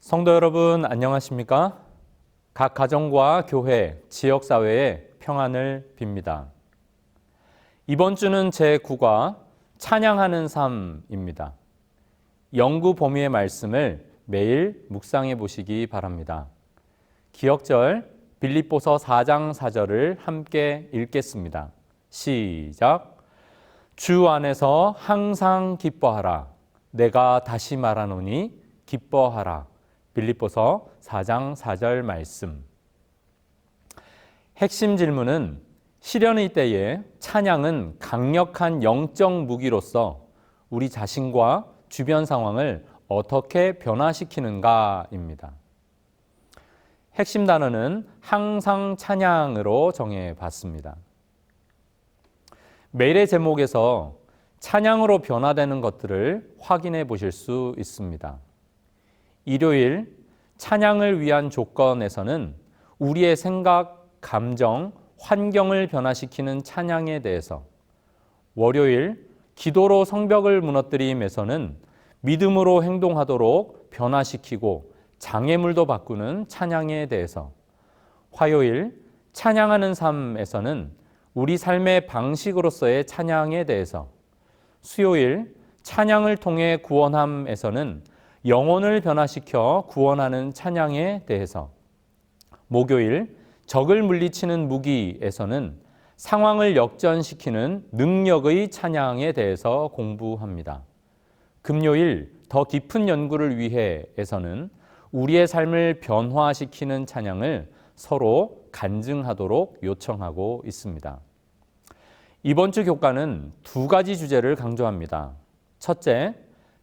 성도 여러분, 안녕하십니까? 각 가정과 교회, 지역사회의 평안을 빕니다. 이번 주는 제9과 찬양하는 삶입니다. 영구 범위의 말씀을 매일 묵상해 보시기 바랍니다. 기억절 빌립보서 4장 4절을 함께 읽겠습니다. 시작. 주 안에서 항상 기뻐하라. 내가 다시 말하노니 기뻐하라. 빌립보서 4장 4절 말씀. 핵심 질문은 시련의 때에 찬양은 강력한 영적 무기로서 우리 자신과 주변 상황을 어떻게 변화시키는가입니다. 핵심 단어는 항상 찬양으로 정해봤습니다. 매일의 제목에서 찬양으로 변화되는 것들을 확인해 보실 수 있습니다. 일요일 찬양을 위한 조건에서는 우리의 생각, 감정, 환경을 변화시키는 찬양에 대해서, 월요일 기도로 성벽을 무너뜨림에서는 믿음으로 행동하도록 변화시키고 장애물도 바꾸는 찬양에 대해서, 화요일 찬양하는 삶에서는 우리 삶의 방식으로서의 찬양에 대해서, 수요일 찬양을 통해 구원함에서는 영혼을 변화시켜 구원하는 찬양에 대해서, 목요일 적을 물리치는 무기에서는 상황을 역전시키는 능력의 찬양에 대해서 공부합니다. 금요일 더 깊은 연구를 위해에서는 우리의 삶을 변화시키는 찬양을 서로 간증하도록 요청하고 있습니다. 이번 주 교과는 두 가지 주제를 강조합니다. 첫째,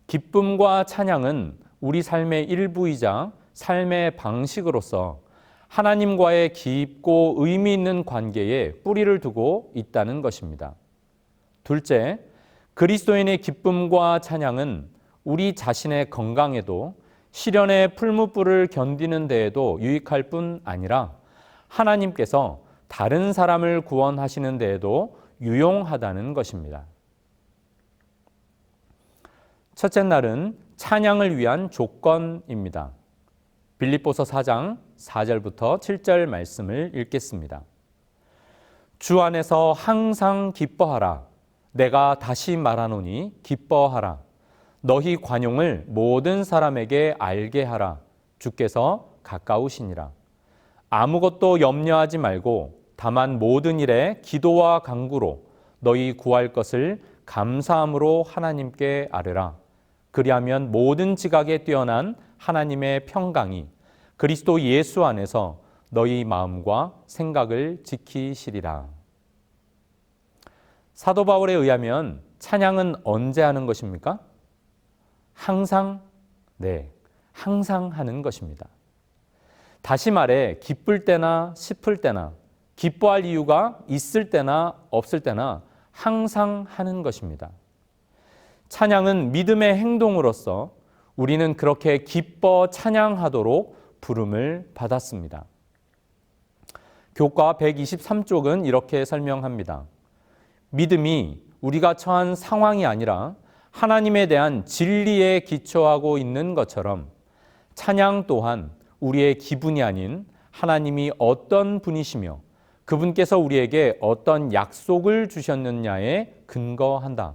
기쁨과 찬양은 우리 삶의 일부이자 삶의 방식으로서 하나님과의 깊고 의미 있는 관계에 뿌리를 두고 있다는 것입니다. 둘째, 그리스도인의 기쁨과 찬양은 우리 자신의 건강에도 시련의 풀무불을 견디는 데에도 유익할 뿐 아니라 하나님께서 다른 사람을 구원하시는 데에도 유용하다는 것입니다. 첫째 날은 찬양을 위한 조건입니다. 빌립보서 4장 4절부터 7절 말씀을 읽겠습니다. 주 안에서 항상 기뻐하라. 내가 다시 말하노니 기뻐하라. 너희 관용을 모든 사람에게 알게 하라. 주께서 가까우시니라. 아무것도 염려하지 말고 다만 모든 일에 기도와 간구로 너희 구할 것을 감사함으로 하나님께 아뢰라. 그리하면 모든 지각에 뛰어난 하나님의 평강이 그리스도 예수 안에서 너희 마음과 생각을 지키시리라. 사도 바울에 의하면 찬양은 언제 하는 것입니까? 항상, 항상 하는 것입니다. 다시 말해 기쁠 때나 슬플 때나 기뻐할 이유가 있을 때나 없을 때나 항상 하는 것입니다. 찬양은 믿음의 행동으로서 우리는 그렇게 기뻐 찬양하도록 부름을 받았습니다. 교과 123쪽은 이렇게 설명합니다. 믿음이 우리가 처한 상황이 아니라 하나님에 대한 진리에 기초하고 있는 것처럼 찬양 또한 우리의 기분이 아닌 하나님이 어떤 분이시며 그분께서 우리에게 어떤 약속을 주셨느냐에 근거한다.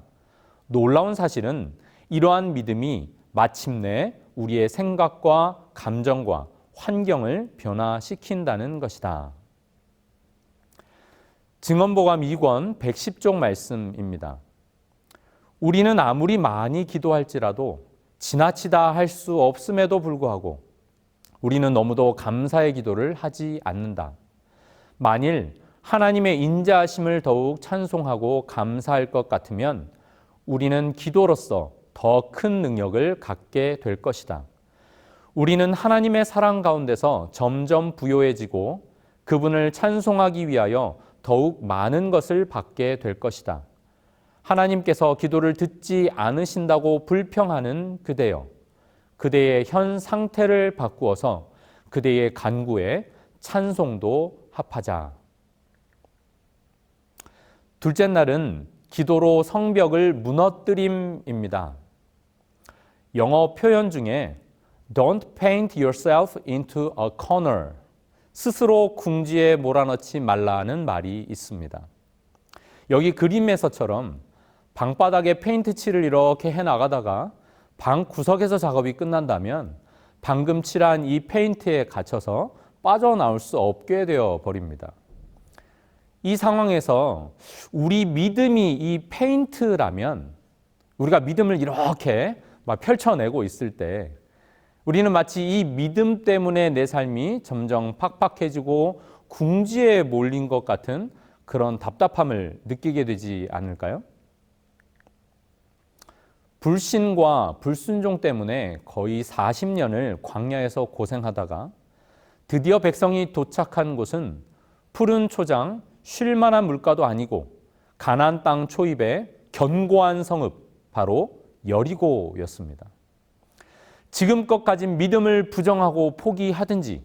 놀라운 사실은 이러한 믿음이 마침내 우리의 생각과 감정과 환경을 변화시킨다는 것이다. 증언보감 2권 110쪽 말씀입니다. 우리는 아무리 많이 기도할지라도 지나치다 할 수 없음에도 불구하고 우리는 너무도 감사의 기도를 하지 않는다. 만일 하나님의 인자하심을 더욱 찬송하고 감사할 것 같으면 우리는 기도로서 더 큰 능력을 갖게 될 것이다. 우리는 하나님의 사랑 가운데서 점점 부요해지고 그분을 찬송하기 위하여 더욱 많은 것을 받게 될 것이다. 하나님께서 기도를 듣지 않으신다고 불평하는 그대여, 그대의 현 상태를 바꾸어서 그대의 간구에 찬송도 합하자. 둘째 날은 기도로 성벽을 무너뜨림입니다. 영어 표현 중에 Don't paint yourself into a corner. 스스로 궁지에 몰아넣지 말라는 말이 있습니다. 여기 그림에서처럼 방바닥에 페인트 칠을 이렇게 해나가다가 방 구석에서 작업이 끝난다면 방금 칠한 이 페인트에 갇혀서 빠져나올 수 없게 되어 버립니다. 이 상황에서 우리 믿음이 이 페인트라면 우리가 믿음을 이렇게 막 펼쳐내고 있을 때 우리는 마치 이 믿음 때문에 내 삶이 점점 팍팍해지고 궁지에 몰린 것 같은 그런 답답함을 느끼게 되지 않을까요? 불신과 불순종 때문에 거의 40년을 광야에서 고생하다가 드디어 백성이 도착한 곳은 푸른 초장, 쉴만한 물가도 아니고 가나안 땅 초입에 견고한 성읍, 바로 여리고였습니다. 지금껏 가진 믿음을 부정하고 포기하든지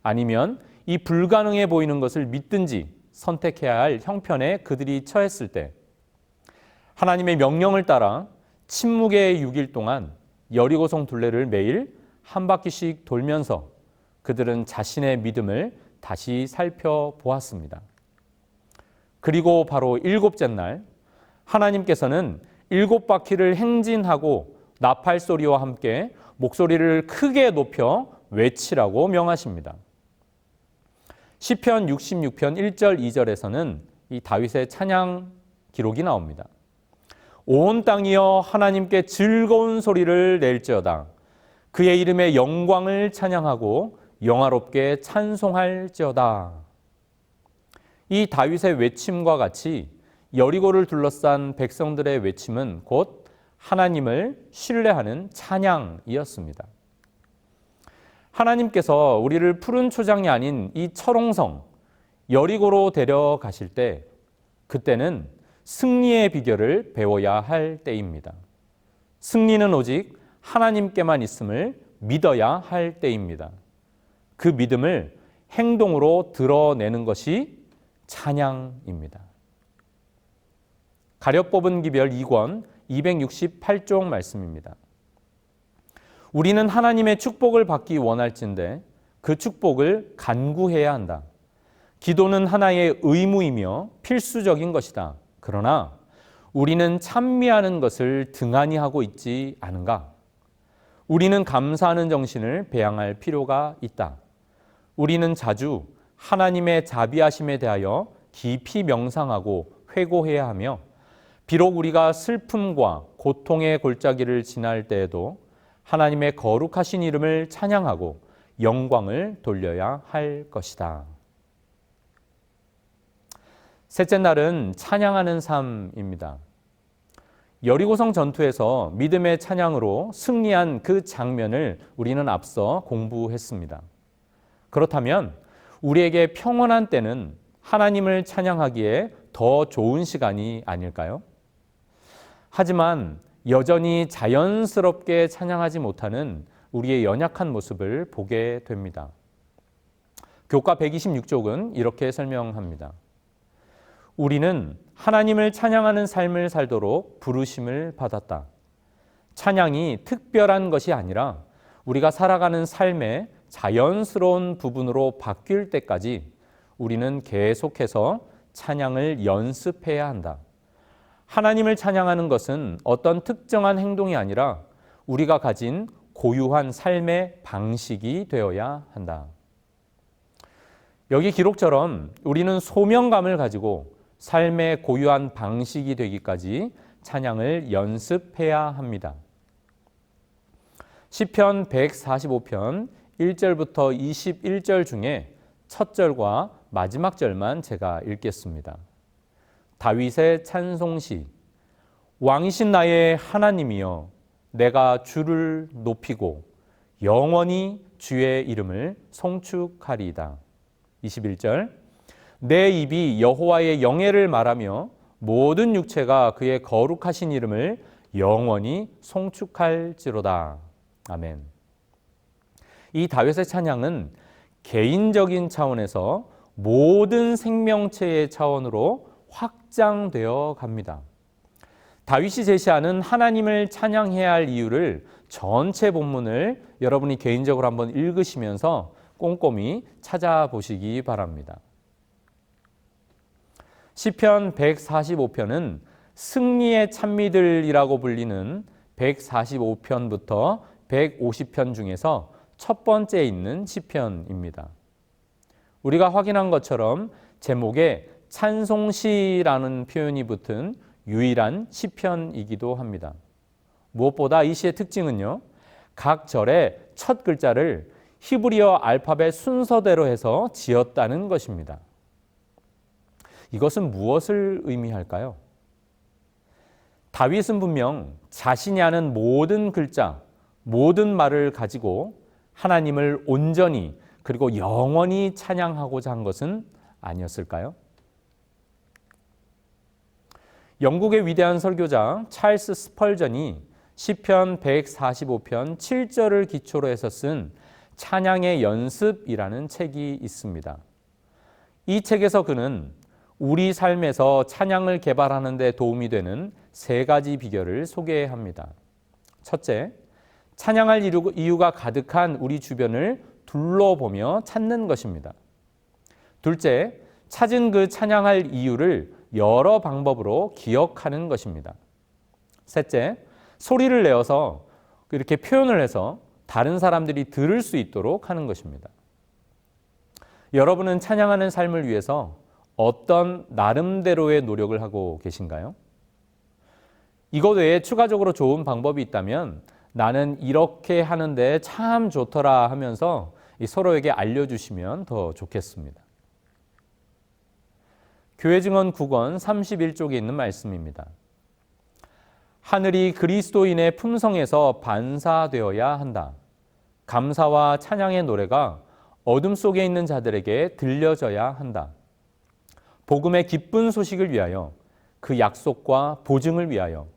아니면 이 불가능해 보이는 것을 믿든지 선택해야 할 형편에 그들이 처했을 때 하나님의 명령을 따라 침묵의 6일 동안 여리고성 둘레를 매일 한 바퀴씩 돌면서 그들은 자신의 믿음을 다시 살펴보았습니다. 그리고 바로 7째 날 하나님께서는 7바퀴를 행진하고 나팔 소리와 함께 목소리를 크게 높여 외치라고 명하십니다. 시편 66편 1절 2절에서는 이 다윗의 찬양 기록이 나옵니다. 온 땅이여 하나님께 즐거운 소리를 낼지어다. 그의 이름의 영광을 찬양하고 영화롭게 찬송할지어다. 이 다윗의 외침과 같이 여리고를 둘러싼 백성들의 외침은 곧 하나님을 신뢰하는 찬양이었습니다. 하나님께서 우리를 푸른 초장이 아닌 이 철옹성 여리고로 데려가실 때 그때는 승리의 비결을 배워야 할 때입니다. 승리는 오직 하나님께만 있음을 믿어야 할 때입니다. 그 믿음을 행동으로 드러내는 것이 찬양입니다. 가려 뽑은 기별 2권 268쪽 말씀입니다. 우리는 하나님의 축복을 받기 원할진대 그 축복을 간구해야 한다. 기도는 하나의 의무이며 필수적인 것이다. 그러나 우리는 찬미하는 것을 등한히 하고 있지 않은가? 우리는 감사하는 정신을 배양할 필요가 있다. 우리는 자주 하나님의 자비하심에 대하여 깊이 명상하고 회고해야 하며 비록 우리가 슬픔과 고통의 골짜기를 지날 때에도 하나님의 거룩하신 이름을 찬양하고 영광을 돌려야 할 것이다. 셋째 날은 찬양하는 삶입니다. 여리고성 전투에서 믿음의 찬양으로 승리한 그 장면을 우리는 앞서 공부했습니다. 그렇다면 우리에게 평온한 때는 하나님을 찬양하기에 더 좋은 시간이 아닐까요? 하지만 여전히 자연스럽게 찬양하지 못하는 우리의 연약한 모습을 보게 됩니다. 교과 126쪽은 이렇게 설명합니다. 우리는 하나님을 찬양하는 삶을 살도록 부르심을 받았다. 찬양이 특별한 것이 아니라 우리가 살아가는 삶의 자연스러운 부분으로 바뀔 때까지 우리는 계속해서 찬양을 연습해야 한다. 하나님을 찬양하는 것은 어떤 특정한 행동이 아니라 우리가 가진 고유한 삶의 방식이 되어야 한다. 여기 기록처럼 우리는 소명감을 가지고 삶의 고유한 방식이 되기까지 찬양을 연습해야 합니다. 시편 145편 1절부터 21절 중에 첫 절과 마지막 절만 제가 읽겠습니다. 다윗의 찬송시. 왕이신 나의 하나님이여 내가 주를 높이고 영원히 주의 이름을 송축하리이다. 21절. 내 입이 여호와의 영예를 말하며 모든 육체가 그의 거룩하신 이름을 영원히 송축할지로다. 아멘. 이 다윗의 찬양은 개인적인 차원에서 모든 생명체의 차원으로 확장되어 갑니다. 다윗이 제시하는 하나님을 찬양해야 할 이유를 전체 본문을 여러분이 개인적으로 한번 읽으시면서 꼼꼼히 찾아보시기 바랍니다. 시편 145편은 승리의 찬미들이라고 불리는 145편부터 150편 중에서 첫 번째에 있는 시편입니다. 우리가 확인한 것처럼 제목에 찬송시라는 표현이 붙은 유일한 시편이기도 합니다. 무엇보다 이 시의 특징은요, 각 절의 첫 글자를 히브리어 알파벳 순서대로 해서 지었다는 것입니다. 이것은 무엇을 의미할까요? 다윗은 분명 자신이 아는 모든 글자, 모든 말을 가지고 하나님을 온전히 그리고 영원히 찬양하고자 한 것은 아니었을까요? 영국의 위대한 설교자 찰스 스펄전이 시편 145편 7절을 기초로 해서 쓴 찬양의 연습이라는 책이 있습니다. 이 책에서 그는 우리 삶에서 찬양을 개발하는 데 도움이 되는 세 가지 비결을 소개합니다. 첫째, 찬양할 이유가 가득한 우리 주변을 둘러보며 찾는 것입니다. 둘째, 찾은 그 찬양할 이유를 여러 방법으로 기억하는 것입니다. 셋째, 소리를 내어서 이렇게 표현을 해서 다른 사람들이 들을 수 있도록 하는 것입니다. 여러분은 찬양하는 삶을 위해서 어떤 나름대로의 노력을 하고 계신가요? 이것 외에 추가적으로 좋은 방법이 있다면 나는 이렇게 하는데 참 좋더라 하면서 서로에게 알려주시면 더 좋겠습니다. 교회 증언 9권 31쪽에 있는 말씀입니다. 하늘이 그리스도인의 품성에서 반사되어야 한다. 감사와 찬양의 노래가 어둠 속에 있는 자들에게 들려져야 한다. 복음의 기쁜 소식을 위하여, 그 약속과 보증을 위하여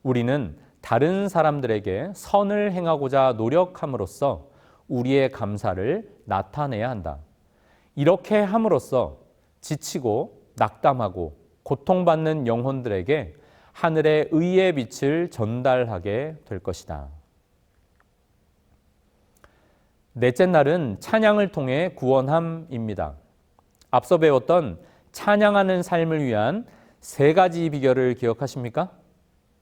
우리는 다른 사람들에게 선을 행하고자 노력함으로써 우리의 감사를 나타내야 한다. 이렇게 함으로써 지치고 낙담하고 고통받는 영혼들에게 하늘의 의의 빛을 전달하게 될 것이다. 넷째 날은 찬양을 통해 구원함입니다. 앞서 배웠던 찬양하는 삶을 위한 세 가지 비결을 기억하십니까?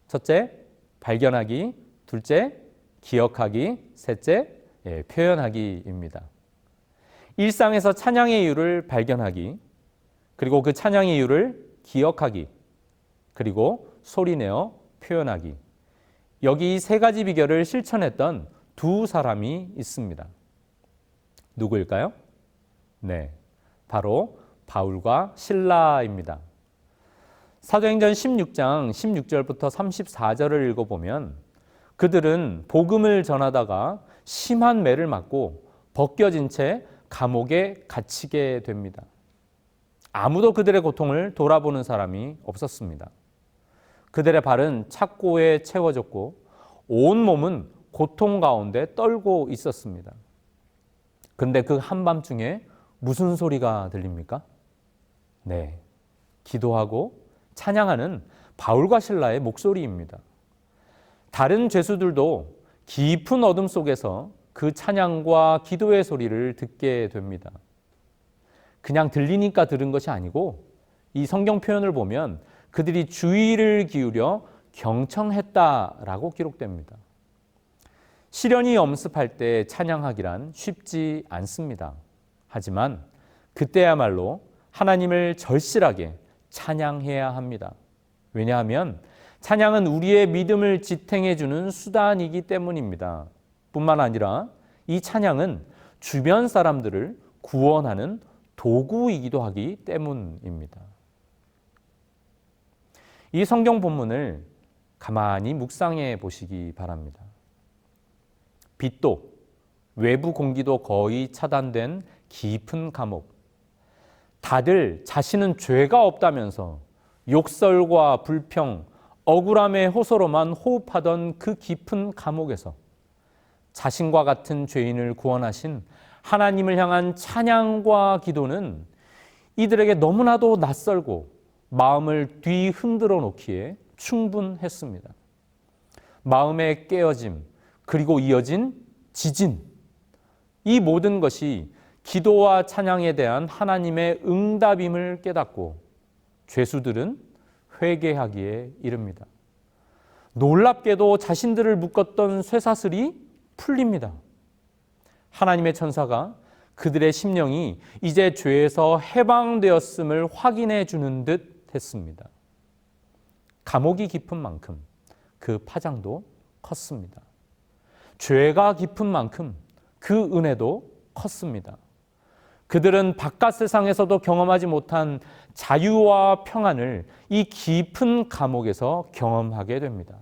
첫째, 발견하기. 둘째, 기억하기. 셋째, 표현하기입니다. 일상에서 찬양의 이유를 발견하기, 그리고 그 찬양의 이유를 기억하기, 그리고 소리내어 표현하기. 여기 이 세 가지 비결을 실천했던 두 사람이 있습니다. 누구일까요? 네, 바로 바울과 실라입니다. 사도행전 16장 16절부터 34절을 읽어보면 그들은 복음을 전하다가 심한 매를 맞고 벗겨진 채 감옥에 갇히게 됩니다. 아무도 그들의 고통을 돌아보는 사람이 없었습니다. 그들의 발은 착고에 채워졌고 온 몸은 고통 가운데 떨고 있었습니다. 그런데 그 한밤중에 무슨 소리가 들립니까? 네, 기도하고 찬양하는 바울과 실라의 목소리입니다. 다른 죄수들도 깊은 어둠 속에서 그 찬양과 기도의 소리를 듣게 됩니다. 그냥 들리니까 들은 것이 아니고 이 성경 표현을 보면 그들이 주의를 기울여 경청했다라고 기록됩니다. 시련이 엄습할 때 찬양하기란 쉽지 않습니다. 하지만 그때야말로 하나님을 절실하게 찬양해야 합니다. 왜냐하면 찬양은 우리의 믿음을 지탱해 주는 수단이기 때문입니다. 뿐만 아니라 이 찬양은 주변 사람들을 구원하는 도구이기도 하기 때문입니다. 이 성경 본문을 가만히 묵상해 보시기 바랍니다. 빛도 외부 공기도 거의 차단된 깊은 감옥. 다들 자신은 죄가 없다면서 욕설과 불평, 억울함의 호소로만 호흡하던 그 깊은 감옥에서 자신과 같은 죄인을 구원하신 하나님을 향한 찬양과 기도는 이들에게 너무나도 낯설고 마음을 뒤흔들어 놓기에 충분했습니다. 마음의 깨어짐, 그리고 이어진 지진, 이 모든 것이 기도와 찬양에 대한 하나님의 응답임을 깨닫고 죄수들은 회개하기에 이릅니다. 놀랍게도 자신들을 묶었던 쇠사슬이 풀립니다. 하나님의 천사가 그들의 심령이 이제 죄에서 해방되었음을 확인해 주는 듯 했습니다. 감옥이 깊은 만큼 그 파장도 컸습니다. 죄가 깊은 만큼 그 은혜도 컸습니다. 그들은 바깥 세상에서도 경험하지 못한 자유와 평안을 이 깊은 감옥에서 경험하게 됩니다.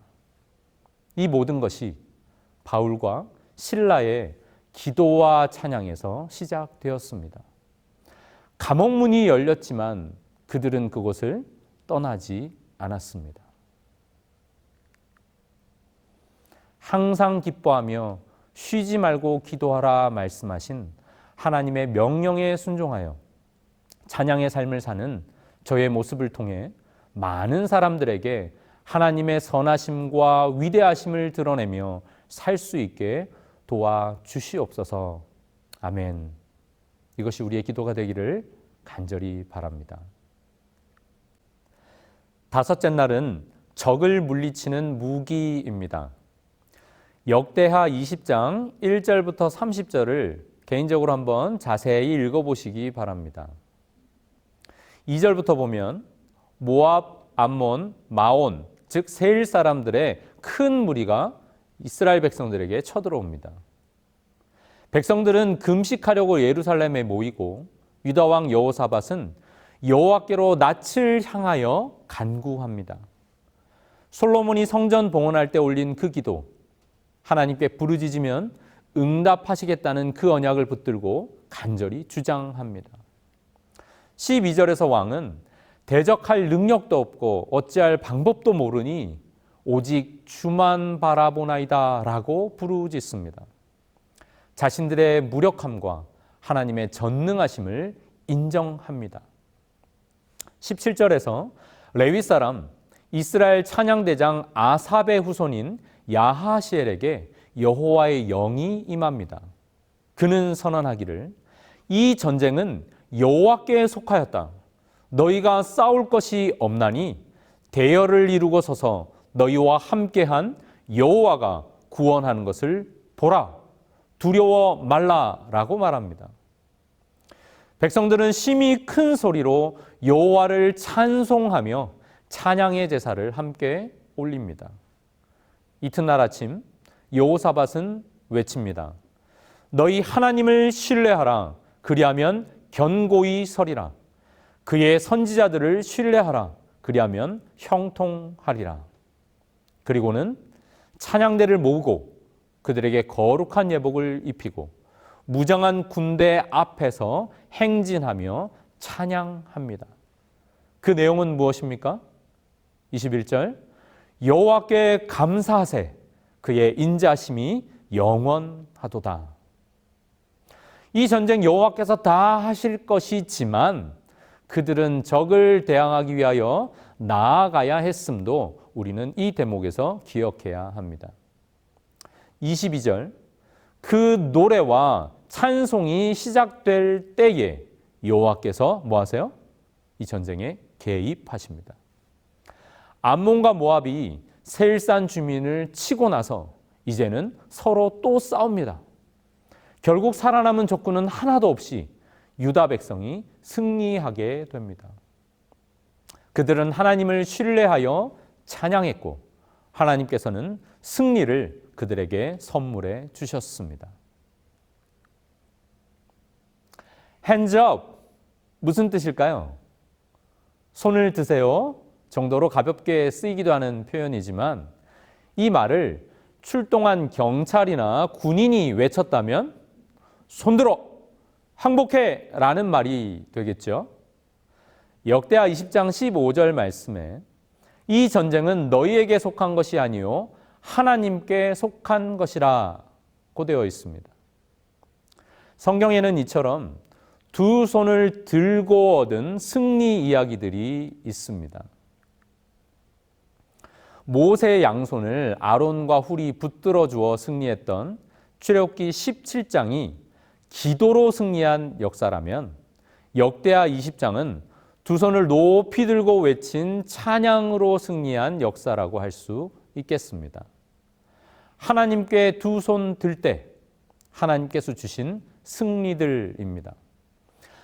이 모든 것이 바울과 실라의 기도와 찬양에서 시작되었습니다. 감옥문이 열렸지만 그들은 그곳을 떠나지 않았습니다. 항상 기뻐하며 쉬지 말고 기도하라 말씀하신 하나님의 명령에 순종하여 찬양의 삶을 사는 저의 모습을 통해 많은 사람들에게 하나님의 선하심과 위대하심을 드러내며 살 수 있게 도와주시옵소서. 아멘. 이것이 우리의 기도가 되기를 간절히 바랍니다. 다섯째 날은 적을 물리치는 무기입니다. 역대하 20장 1절부터 30절을 개인적으로 한번 자세히 읽어보시기 바랍니다. 2절부터 보면 모압, 암몬, 마온, 즉 세일 사람들의 큰 무리가 이스라엘 백성들에게 쳐들어옵니다. 백성들은 금식하려고 예루살렘에 모이고 유다 왕 여호사밧은 여호와께로 낯을 향하여 간구합니다. 솔로몬이 성전 봉헌할 때 올린 그 기도, 하나님께 부르짖으면 응답하시겠다는 그 언약을 붙들고 간절히 주장합니다. 12절에서 왕은 대적할 능력도 없고 어찌할 방법도 모르니 오직 주만 바라보나이다 라고 부르짖습니다. 자신들의 무력함과 하나님의 전능하심을 인정합니다. 17절에서 레위 사람 이스라엘 찬양대장 아삽의 후손인 야하시엘에게 여호와의 영이 임합니다. 그는 선언하기를 이 전쟁은 여호와께 속하였다. 너희가 싸울 것이 없나니 대열을 이루고 서서 너희와 함께한 여호와가 구원하는 것을 보라. 두려워 말라라고 말합니다. 백성들은 심히 큰 소리로 여호와를 찬송하며 찬양의 제사를 함께 올립니다. 이튿날 아침 여호사밧은 외칩니다. 너희 하나님을 신뢰하라. 그리하면 견고히 서리라. 그의 선지자들을 신뢰하라. 그리하면 형통하리라. 그리고는 찬양대를 모으고 그들에게 거룩한 예복을 입히고 무장한 군대 앞에서 행진하며 찬양합니다. 그 내용은 무엇입니까? 21절 여호와께 감사하세 그의 인자심이 영원하도다. 이 전쟁 여호와께서 다 하실 것이지만 그들은 적을 대항하기 위하여 나아가야 했음도 우리는 이 대목에서 기억해야 합니다. 22절 그 노래와 찬송이 시작될 때에 여호와께서 뭐 하세요? 이 전쟁에 개입하십니다. 암몬과 모압이 세일산 주민을 치고 나서 이제는 서로 또 싸웁니다. 결국 살아남은 적군은 하나도 없이 유다 백성이 승리하게 됩니다. 그들은 하나님을 신뢰하여 찬양했고 하나님께서는 승리를 그들에게 선물해 주셨습니다. Hands up 무슨 뜻일까요? 손을 드세요 정도로 가볍게 쓰이기도 하는 표현이지만 이 말을 출동한 경찰이나 군인이 외쳤다면 손들어 항복해 라는 말이 되겠죠. 역대하 20장 15절 말씀에 이 전쟁은 너희에게 속한 것이 아니요 하나님께 속한 것이라고 되어 있습니다. 성경에는 이처럼 두 손을 들고 얻은 승리 이야기들이 있습니다. 모세의 양손을 아론과 훌이 붙들어 주어 승리했던 출애굽기 17장이 기도로 승리한 역사라면 역대하 20장은 두 손을 높이 들고 외친 찬양으로 승리한 역사라고 할 수 있겠습니다. 하나님께 두 손 들 때 하나님께서 주신 승리들입니다.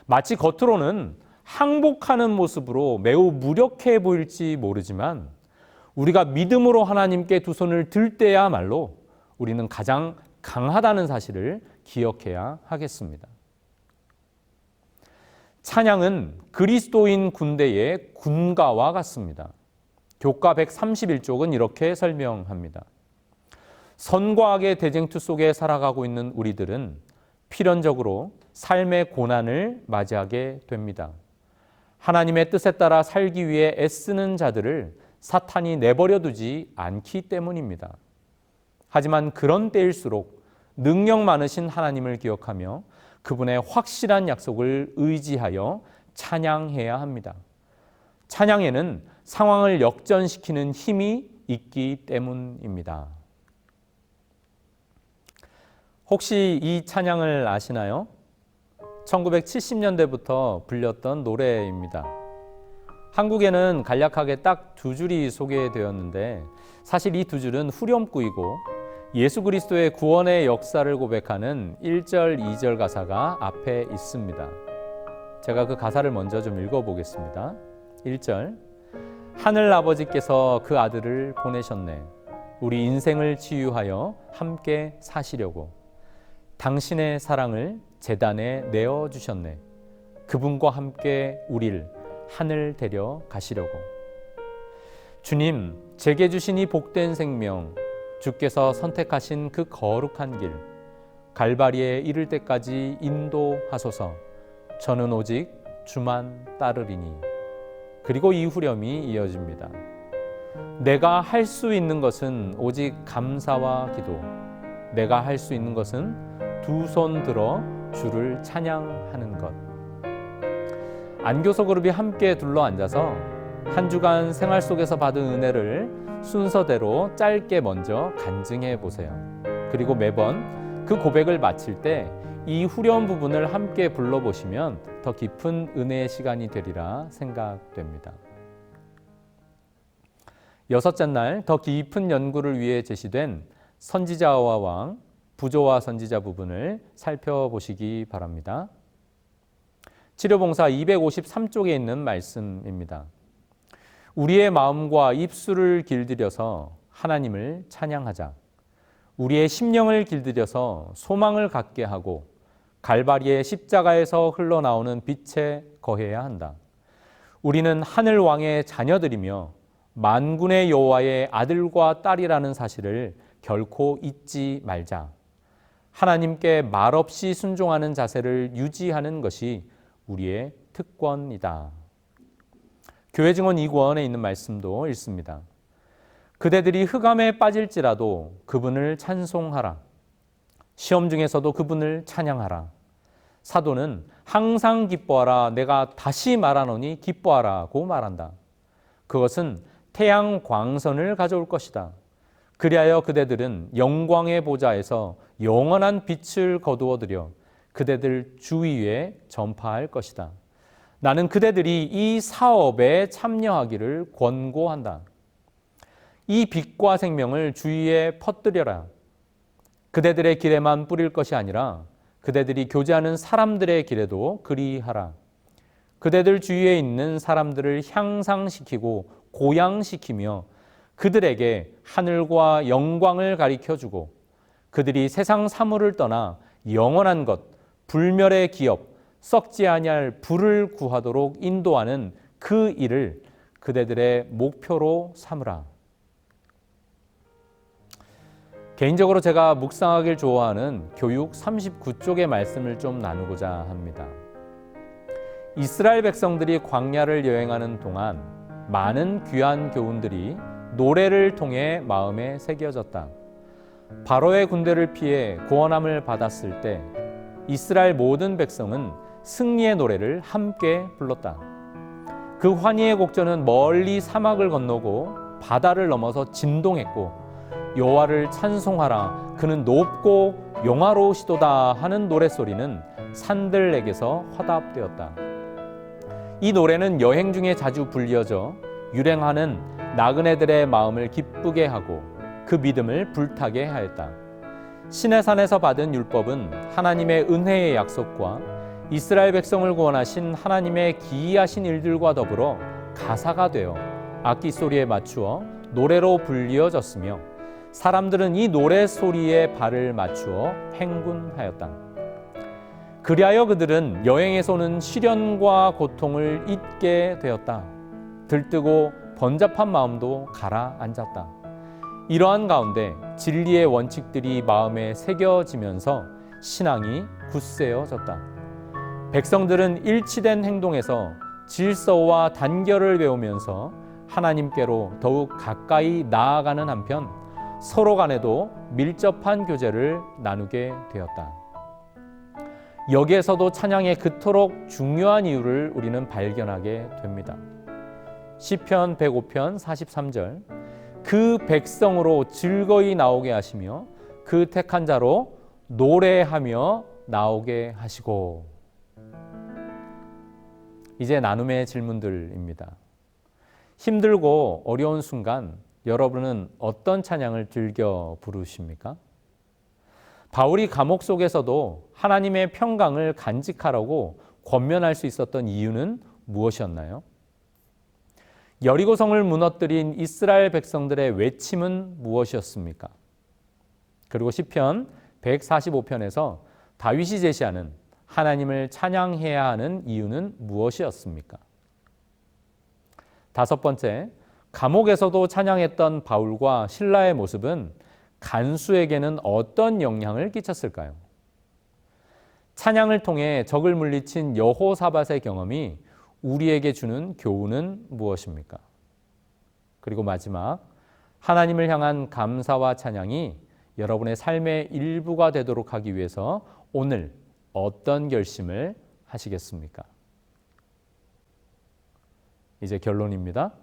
마치 겉으로는 항복하는 모습으로 매우 무력해 보일지 모르지만 우리가 믿음으로 하나님께 두 손을 들 때야말로 우리는 가장 강하다는 사실을 기억해야 하겠습니다. 찬양은 그리스도인 군대의 군가와 같습니다. 교과 131쪽은 이렇게 설명합니다. 선과 악의 대쟁투 속에 살아가고 있는 우리들은 필연적으로 삶의 고난을 맞이하게 됩니다. 하나님의 뜻에 따라 살기 위해 애쓰는 자들을 사탄이 내버려 두지 않기 때문입니다. 하지만 그런 때일수록 능력 많으신 하나님을 기억하며 그분의 확실한 약속을 의지하여 찬양해야 합니다. 찬양에는 상황을 역전시키는 힘이 있기 때문입니다. 혹시 이 찬양을 아시나요? 1970년대부터 불렸던 노래입니다. 한국에는 간략하게 딱 두 줄이 소개되었는데 사실 이 두 줄은 후렴구이고 예수 그리스도의 구원의 역사를 고백하는 1절, 2절 가사가 앞에 있습니다. 제가 그 가사를 먼저 좀 읽어보겠습니다. 1절, 하늘 아버지께서 그 아들을 보내셨네. 우리 인생을 치유하여 함께 사시려고. 당신의 사랑을 제단에 내어주셨네. 그분과 함께 우릴 하늘 데려 가시려고. 주님, 제게 주신 이 복된 생명, 주께서 선택하신 그 거룩한 길, 갈바리에 이를 때까지 인도하소서. 저는 오직 주만 따르리니. 그리고 이 후렴이 이어집니다. 내가 할 수 있는 것은 오직 감사와 기도. 내가 할 수 있는 것은 두 손 들어 주를 찬양하는 것. 안교소 그룹이 함께 둘러 앉아서 한 주간 생활 속에서 받은 은혜를 순서대로 짧게 먼저 간증해 보세요. 그리고 매번 그 고백을 마칠 때 이 후렴 부분을 함께 불러보시면 더 깊은 은혜의 시간이 되리라 생각됩니다. 여섯째 날 더 깊은 연구를 위해 제시된 선지자와 왕, 부조와 선지자 부분을 살펴보시기 바랍니다. 치료봉사 253쪽에 있는 말씀입니다. 우리의 마음과 입술을 길들여서 하나님을 찬양하자. 우리의 심령을 길들여서 소망을 갖게 하고 갈바리의 십자가에서 흘러나오는 빛에 거해야 한다. 우리는 하늘 왕의 자녀들이며 만군의 여호와의 아들과 딸이라는 사실을 결코 잊지 말자. 하나님께 말없이 순종하는 자세를 유지하는 것이 우리의 특권이다. 교회 증언 2권에 있는 말씀도 읽습니다. 그대들이 흑암에 빠질지라도 그분을 찬송하라. 시험 중에서도 그분을 찬양하라. 사도는 항상 기뻐하라. 내가 다시 말하노니 기뻐하라고 말한다. 그것은 태양 광선을 가져올 것이다. 그리하여 그대들은 영광의 보좌에서 영원한 빛을 거두어들여 그대들 주위에 전파할 것이다. 나는 그대들이 이 사업에 참여하기를 권고한다. 이 빛과 생명을 주위에 퍼뜨려라. 그대들의 길에만 뿌릴 것이 아니라 그대들이 교제하는 사람들의 길에도 그리하라. 그대들 주위에 있는 사람들을 향상시키고 고양시키며 그들에게 하늘과 영광을 가리켜주고 그들이 세상 사물을 떠나 영원한 것, 불멸의 기업, 썩지 아니할 불을 구하도록 인도하는 그 일을 그대들의 목표로 삼으라. 개인적으로 제가 묵상하길 좋아하는 교육 39쪽의 말씀을 좀 나누고자 합니다. 이스라엘 백성들이 광야를 여행하는 동안 많은 귀한 교훈들이 노래를 통해 마음에 새겨졌다. 바로의 군대를 피해 구원함을 받았을 때 이스라엘 모든 백성은 승리의 노래를 함께 불렀다. 그 환희의 곡전은 멀리 사막을 건너고 바다를 넘어서 진동했고 여호와를 찬송하라 그는 높고 영화로우시도다 하는 노랫소리는 산들에게서 화답되었다. 이 노래는 여행 중에 자주 불려져 유행하는 나그네들의 마음을 기쁘게 하고 그 믿음을 불타게 하였다. 시내산에서 받은 율법은 하나님의 은혜의 약속과 이스라엘 백성을 구원하신 하나님의 기이하신 일들과 더불어 가사가 되어 악기 소리에 맞추어 노래로 불리어졌으며 사람들은 이 노래 소리에 발을 맞추어 행군하였다. 그리하여 그들은 여행에서 오는 시련과 고통을 잊게 되었다. 들뜨고 번잡한 마음도 가라앉았다. 이러한 가운데 진리의 원칙들이 마음에 새겨지면서 신앙이 굳세어졌다. 백성들은 일치된 행동에서 질서와 단결을 배우면서 하나님께로 더욱 가까이 나아가는 한편 서로 간에도 밀접한 교제를 나누게 되었다. 여기에서도 찬양의 그토록 중요한 이유를 우리는 발견하게 됩니다. 시편 105편 43절 그 백성으로 즐거이 나오게 하시며 그 택한 자로 노래하며 나오게 하시고. 이제 나눔의 질문들입니다. 힘들고 어려운 순간 여러분은 어떤 찬양을 즐겨 부르십니까? 바울이 감옥 속에서도 하나님의 평강을 간직하라고 권면할 수 있었던 이유는 무엇이었나요? 여리고성을 무너뜨린 이스라엘 백성들의 외침은 무엇이었습니까? 그리고 시편 145편에서 다윗이 제시하는 하나님을 찬양해야 하는 이유는 무엇이었습니까? 다섯 번째, 감옥에서도 찬양했던 바울과 실라의 모습은 간수에게는 어떤 영향을 끼쳤을까요? 찬양을 통해 적을 물리친 여호사밧의 경험이 우리에게 주는 교훈은 무엇입니까? 그리고 마지막, 하나님을 향한 감사와 찬양이 여러분의 삶의 일부가 되도록 하기 위해서 오늘 어떤 결심을 하시겠습니까? 이제 결론입니다.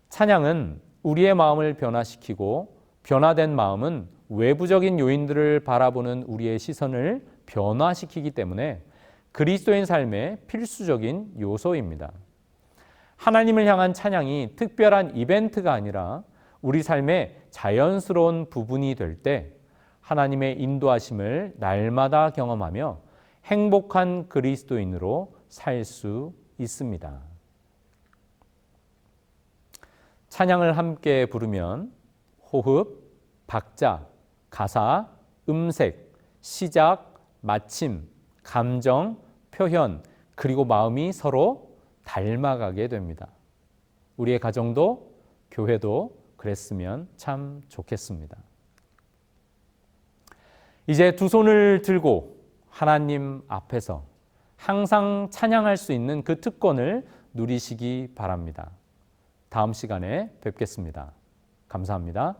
찬양은 우리의 마음을 변화시키고 변화된 마음은 외부적인 요인들을 바라보는 우리의 시선을 변화시키기 때문에 그리스도인 삶의 필수적인 요소입니다. 하나님을 향한 찬양이 특별한 이벤트가 아니라 우리 삶의 자연스러운 부분이 될 때 하나님의 인도하심을 날마다 경험하며 행복한 그리스도인으로 살 수 있습니다. 찬양을 함께 부르면 호흡, 박자, 가사, 음색, 시작, 마침, 감정, 표현, 그리고 마음이 서로 닮아가게 됩니다. 우리의 가정도 교회도 그랬으면 참 좋겠습니다. 이제 두 손을 들고 하나님 앞에서 항상 찬양할 수 있는 그 특권을 누리시기 바랍니다. 다음 시간에 뵙겠습니다. 감사합니다.